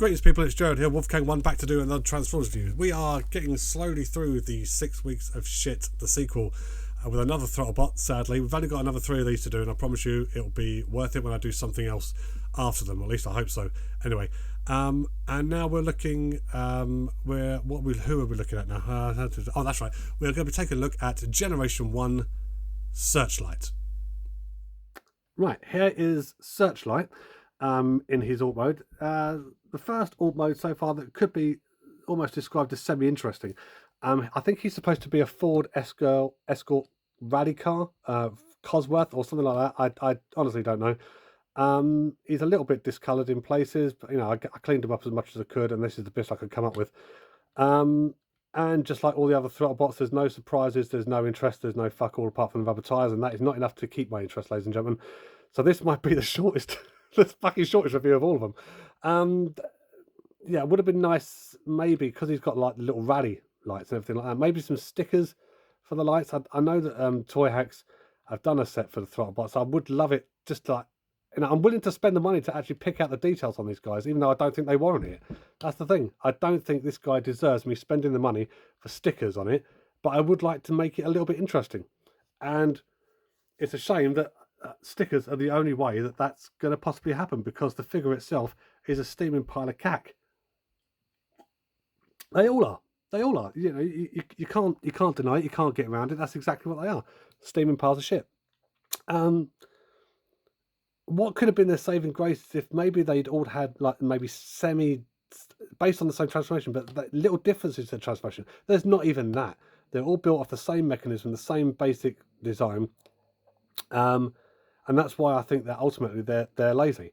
Greetings people, it's Jared here, Wolfgang 1, back to do another Transformers review. We are getting slowly through the 6 weeks of shit, the sequel, with another Throttlebot, sadly. We've only got another 3 of these to do, and I promise you it'll be worth it when I do something else after them, or at least I hope so. Anyway, and now we're looking, who are we looking at now? Oh, that's right, we're going to be taking a look at Generation 1 Searchlight. Right, here is Searchlight in his alt mode. The first alt mode so far that could be almost described as semi-interesting. I think he's supposed to be a Ford Escort rally car, Cosworth or something like that. I honestly don't know. He's a little bit discoloured in places, but you know, I cleaned him up as much as I could, and this is the best I could come up with. And just like all the other Throttlebots, there's no surprises, there's no interest, there's no fuck all apart from the rubber tyres, and that is not enough to keep my interest, ladies and gentlemen. So this might be the shortest, the fucking shortest review of all of them. Yeah, it would have been nice, maybe, because he's got like the little rally lights and everything like that. Maybe some stickers for the lights. I know that Toy Hacks have done a set for the Throttlebots. I would love it just like, you know, I'm willing to spend the money to actually pick out the details on these guys, even though I don't think they warrant it. That's the thing. I don't think this guy deserves me spending the money for stickers on it, but I would like to make it a little bit interesting. And it's a shame that stickers are the only way that that's going to possibly happen, because the figure itself is a steaming pile of cack. They all are. They all are. You know, you can't deny it. You can't get around it. That's exactly what they are. Steaming piles of shit. What could have been their saving grace if maybe they'd all had like maybe based on the same transformation, but little differences to the transformation. There's not even that. They're all built off the same mechanism, the same basic design. And that's why I think that ultimately they're lazy.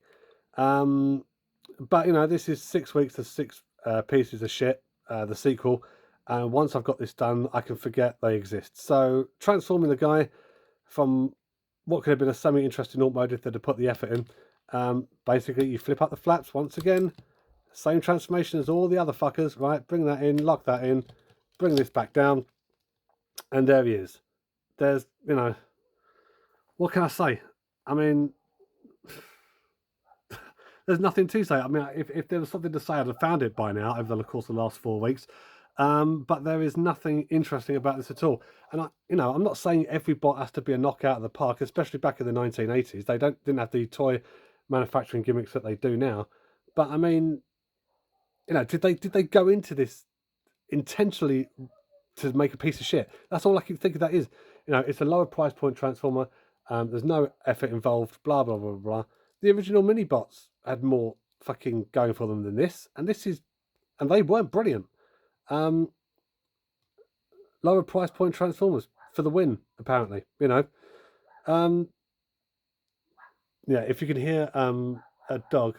But you know, this is 6 weeks of 6 pieces of shit, the sequel, and once I've got this done, I can forget they exist. So transforming the guy from what could have been a semi-interesting alt mode if they'd have put the effort in. Basically, you flip up the flaps once again, same transformation as all the other fuckers, right? Bring that in, lock that in, bring this back down, and there he is. There's, you know, what can I say? I mean, there's nothing to say. I mean, if there was something to say, I'd have found it by now over the course of the last 4 weeks. But there is nothing interesting about this at all. And I'm not saying every bot has to be a knockout of the park, especially back in the 1980s. They didn't have the toy manufacturing gimmicks that they do now. But I mean, you know, did they go into this intentionally to make a piece of shit? That's all I keep thinking that is. You know, it's a lower price point transformer. There's no effort involved. Blah blah blah blah. The original mini bots had more fucking going for them than this, and they weren't brilliant. Lower price point transformers for the win, apparently. You know, yeah. If you can hear a dog,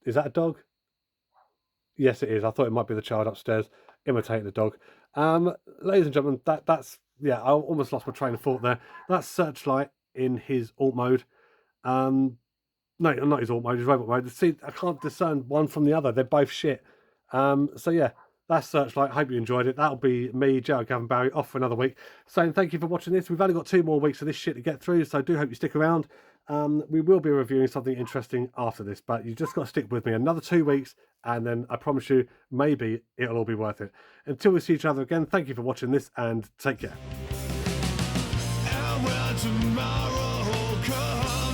is that a dog? Yes, it is. I thought it might be the child upstairs imitating the dog. Ladies and gentlemen, that's yeah. I almost lost my train of thought there. That's Searchlight in his alt mode. No, not his alt mode, his robot mode. See, I can't discern one from the other. They're both shit. So yeah, that's Searchlight. Hope you enjoyed it. That'll be me, Jared Gavin Barry, off for another week. Saying thank you for watching this. We've only got 2 more weeks of this shit to get through, so I do hope you stick around. We will be reviewing something interesting after this, but you just got to stick with me another 2 weeks, and then I promise you, maybe it'll all be worth it. Until we see each other again, thank you for watching this, and take care. And when tomorrow comes.